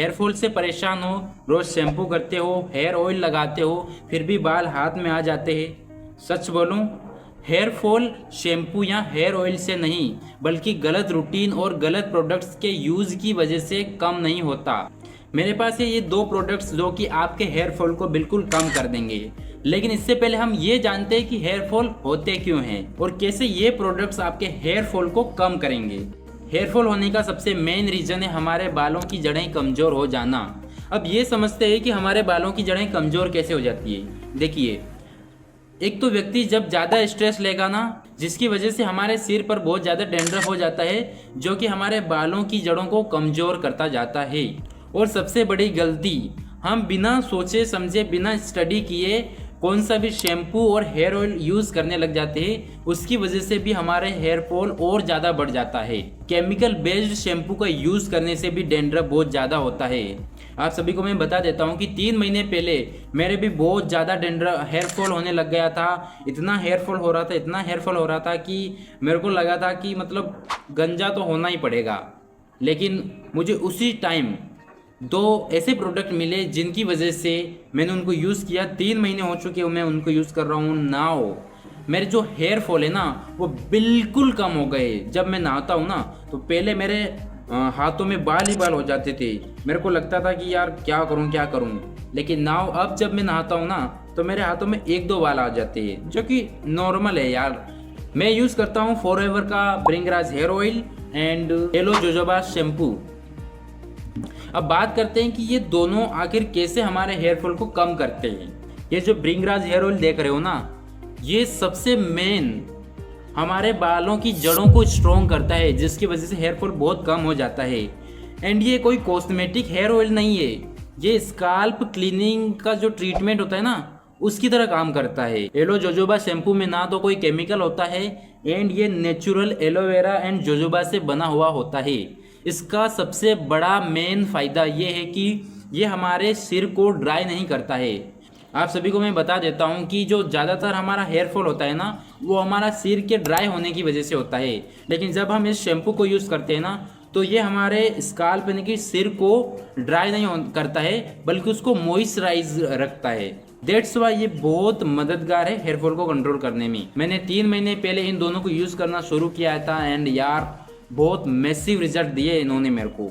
Hair fall से परेशान हो, रोज शैम्पू करते हो, हेयर ऑयल लगाते हो, फिर भी बाल हाथ में आ जाते हैं। सच बोलूं, हेयर फॉल शैम्पू या हेयर ऑयल से नहीं बल्कि गलत रूटीन और गलत प्रोडक्ट्स के यूज़ की वजह से कम नहीं होता। मेरे पास है ये दो प्रोडक्ट्स जो कि आपके हेयर फॉल को बिल्कुल कम कर देंगे। लेकिन इससे पहले हम ये जानते हैं कि हेयर फॉल होते क्यों हैं और कैसे ये प्रोडक्ट्स आपके हेयर फॉल को कम करेंगे। हेयर फॉल होने का सबसे मेन रीज़न है हमारे बालों की जड़ें कमज़ोर हो जाना। अब ये समझते हैं कि हमारे बालों की जड़ें कमज़ोर कैसे हो जाती है। देखिए, एक तो व्यक्ति जब ज़्यादा स्ट्रेस लेगा ना, जिसकी वजह से हमारे सिर पर बहुत ज़्यादा डैंड्रफ हो जाता है, जो कि हमारे बालों की जड़ों को कमज़ोर करता जाता है। और सबसे बड़ी गलती, हम बिना सोचे समझे, बिना स्टडी किए कौन सा भी शैम्पू और हेयर ऑयल यूज़ करने लग जाते हैं, उसकी वजह से भी हमारे हेयर फॉल और ज़्यादा बढ़ जाता है। केमिकल बेस्ड शैम्पू का यूज़ करने से भी डैंड्रफ बहुत ज़्यादा होता है। आप सभी को मैं बता देता हूँ कि 3 महीने पहले मेरे भी बहुत ज़्यादा डैंड्रफ हेयर फॉल होने लग गया था। इतना हेयर फॉल हो रहा था, इतना हेयर फॉल हो रहा था कि मेरे को लगा था कि मतलब गंजा तो होना ही पड़ेगा। लेकिन मुझे उसी टाइम 2 ऐसे प्रोडक्ट मिले जिनकी वजह से मैंने उनको यूज़ किया। 3 महीने हो चुके हैं मैं उनको यूज़ कर रहा हूँ। नाउ मेरे जो हेयर फॉल है ना वो बिल्कुल कम हो गए। जब मैं नहाता हूँ ना तो पहले मेरे हाथों में बाल ही बाल हो जाते थे। मेरे को लगता था कि यार क्या करूँ। लेकिन नाउ अब जब मैं नहाता हूँ ना तो मेरे हाथों में 1-2 बाल आ जाते हैं, जो कि नॉर्मल है यार। मैं यूज़ करता हूँ फॉरएवर का Bhringraj hair oil and yellow jojoba shampoo. अब बात करते हैं कि ये दोनों आखिर कैसे हमारे हेयर फॉल को कम करते हैं। ये जो ब्रिंगराज हेयर ऑयल देख रहे हो ना, ये सबसे मेन हमारे बालों की जड़ों को स्ट्रॉन्ग करता है, जिसकी वजह से हेयर फॉल बहुत कम हो जाता है। एंड ये कोई कॉस्मेटिक हेयर ऑयल नहीं है, ये स्काल्प क्लीनिंग का जो ट्रीटमेंट होता है ना उसकी तरह काम करता है। येलो जोजोबा शैम्पू में ना तो कोई केमिकल होता है एंड ये नेचुरल एलोवेरा एंड जोजोबा से बना हुआ होता है। इसका सबसे बड़ा मेन फ़ायदा ये है कि ये हमारे सिर को ड्राई नहीं करता है। आप सभी को मैं बता देता हूँ कि जो ज़्यादातर हमारा हेयर फॉल होता है ना वो हमारा सिर के ड्राई होने की वजह से होता है। लेकिन जब हम इस शैम्पू को यूज़ करते हैं ना तो ये हमारे स्काल्प यानी कि सिर को ड्राई नहीं करता है बल्कि उसको मॉइस्चराइज रखता है। दैट्स वाई ये बहुत मददगार है हेयर फॉल को कंट्रोल करने में। मैंने 3 महीने पहले इन दोनों को यूज़ करना शुरू किया था एंड यार बहुत मैसिव रिजल्ट दिए इन्होंने मेरे को।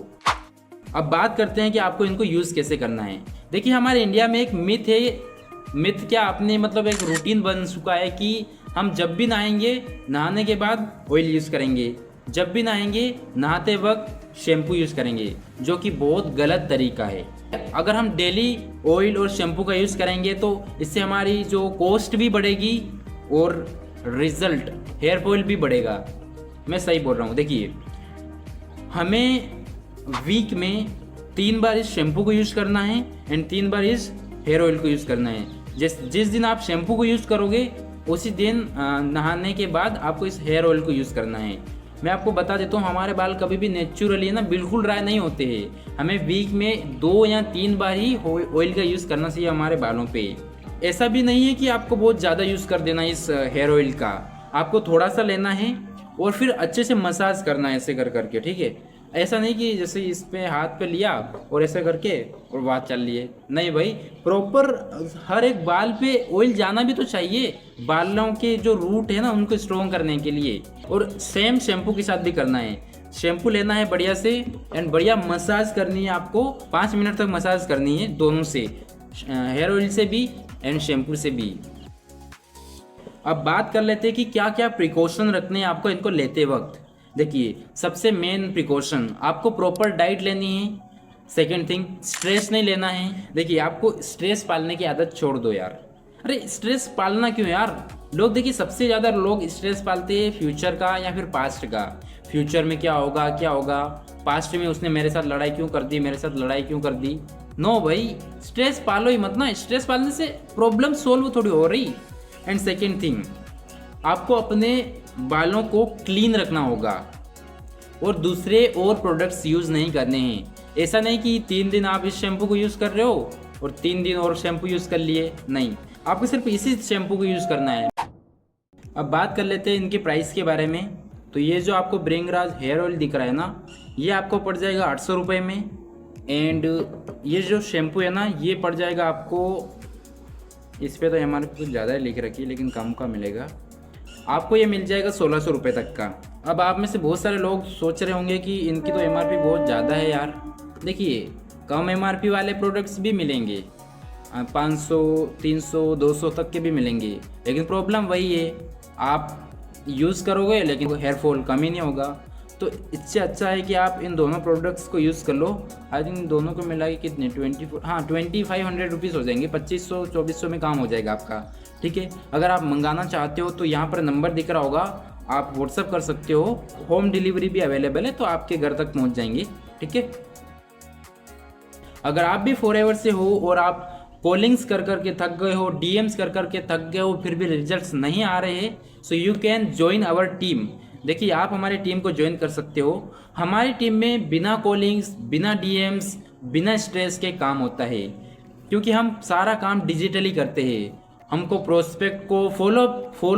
अब बात करते हैं कि आपको इनको यूज़ कैसे करना है। देखिए, हमारे इंडिया में एक मिथ है, मिथ क्या अपने मतलब एक रूटीन बन चुका है कि हम जब भी नहाएंगे नहाने के बाद ऑयल यूज़ करेंगे, जब भी नहाएंगे नहाते वक्त शैम्पू यूज़ करेंगे, जो कि बहुत गलत तरीका है। अगर हम डेली ऑयल और शैम्पू का यूज़ करेंगे तो इससे हमारी जो कॉस्ट भी बढ़ेगी और रिजल्ट हेयर फॉल भी बढ़ेगा। मैं सही बोल रहा हूँ। देखिए, हमें वीक में 3 बार इस शैम्पू को यूज़ करना है एंड 3 बार इस हेयर ऑयल को यूज़ करना है। जिस दिन आप शैम्पू को यूज़ करोगे उसी दिन नहाने के बाद आपको इस हेयर ऑयल को यूज़ करना है। मैं आपको बता देता हूँ, हमारे बाल कभी भी नेचुरली ना बिल्कुल ड्राई नहीं होते हैं। हमें वीक में 2 या 3 बार ही ऑयल का यूज़ करना चाहिए हमारे बालों पे। ऐसा भी नहीं है कि आपको बहुत ज़्यादा यूज़ कर देना इस हेयर ऑयल का, आपको थोड़ा सा लेना है और फिर अच्छे से मसाज करना है ऐसे कर करके, ठीक है। ऐसा नहीं कि जैसे इस पे हाथ पे लिया और ऐसे करके और बात चल लिए, नहीं भाई, प्रॉपर हर एक बाल पे ऑयल जाना भी तो चाहिए, बालों के जो रूट है ना उनको स्ट्रॉन्ग करने के लिए। और सेम शैम्पू के साथ भी करना है। शैम्पू लेना है बढ़िया से एंड बढ़िया मसाज करनी है आपको, 5 मिनट तक मसाज करनी है दोनों से, हेयर ऑयल से भी एंड शैम्पू से भी। अब बात कर लेते हैं कि क्या क्या प्रिकॉशन रखने हैं आपको इनको लेते वक्त। देखिए, सबसे मेन प्रिकॉशन, आपको प्रॉपर डाइट लेनी है। सेकंड थिंग, स्ट्रेस नहीं लेना है। देखिए, आपको स्ट्रेस पालने की आदत छोड़ दो यार। अरे स्ट्रेस पालना क्यों यार? लोग देखिए, सबसे ज़्यादा लोग स्ट्रेस पालते हैं फ्यूचर का या फिर पास्ट का। फ्यूचर में क्या होगा, पास्ट में उसने मेरे साथ लड़ाई क्यों कर दी, मेरे साथ लड़ाई क्यों कर दी। नो भाई, स्ट्रेस पालो ही मत ना। स्ट्रेस पालने से प्रॉब्लम सोल्व थोड़ी हो रही। एंड सेकेंड थिंग, आपको अपने बालों को क्लीन रखना होगा और दूसरे और प्रोडक्ट्स यूज़ नहीं करने हैं। ऐसा नहीं कि 3 दिन आप इस शैम्पू को यूज़ कर रहे हो और 3 दिन और शैम्पू यूज़ कर लिए, नहीं, आपको सिर्फ इसी शैम्पू को यूज़ करना है। अब बात कर लेते हैं इनके प्राइस के बारे में। तो ये जो आपको ब्रिंगराज हेयर ऑयल दिख रहा है ना, ये आपको पड़ जाएगा 800 रुपये में। एंड ये जो शैम्पू है ना, ये पड़ जाएगा आपको, इस पर तो MRP कुछ ज़्यादा लिख रखी है लेकिन कम का मिलेगा आपको। ये मिल जाएगा 1600 रुपये तक का। अब आप में से बहुत सारे लोग सोच रहे होंगे कि इनकी तो MRP बहुत ज़्यादा है यार। देखिए, कम MRP वाले प्रोडक्ट्स भी मिलेंगे, 500, 300, 200 तक के भी मिलेंगे, लेकिन प्रॉब्लम वही है, आप यूज़ करोगे लेकिन हेयर फॉल कम ही नहीं होगा। तो इससे अच्छा है कि आप इन दोनों प्रोडक्ट्स को यूज़ कर लो। आई थिंक दोनों को मिला के कितने 2500 रुपीज़ हो जाएंगे, 2500 2400 में काम हो जाएगा आपका। ठीक है, अगर आप मंगाना चाहते हो तो यहाँ पर नंबर दिख रहा होगा, आप व्हाट्सअप कर सकते हो, होम डिलीवरी भी अवेलेबल है, तो आपके घर तक पहुँच जाएंगे। ठीक है, अगर आप भी फॉरएवर से हो और आप कॉलिंग्स कर करके थक गए हो, DMs कर करके थक गए हो, फिर भी रिजल्ट्स नहीं आ रहे हैं, so you can join our team. देखिए, आप हमारी टीम को ज्वाइन कर सकते हो। हमारी टीम में बिना कॉलिंग्स, बिना DMs, बिना स्ट्रेस के काम होता है, क्योंकि हम सारा काम डिजिटली करते हैं। हमको प्रोस्पेक्ट को फॉलो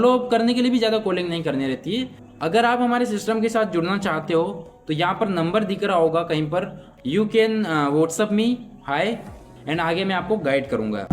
अप करने के लिए भी ज़्यादा कॉलिंग नहीं करनी रहती है। अगर आप हमारे सिस्टम के साथ जुड़ना चाहते हो तो यहाँ पर नंबर दिख रहा होगा कहीं पर, you can WhatsApp me hi, and आगे मैं आपको गाइड करूँगा।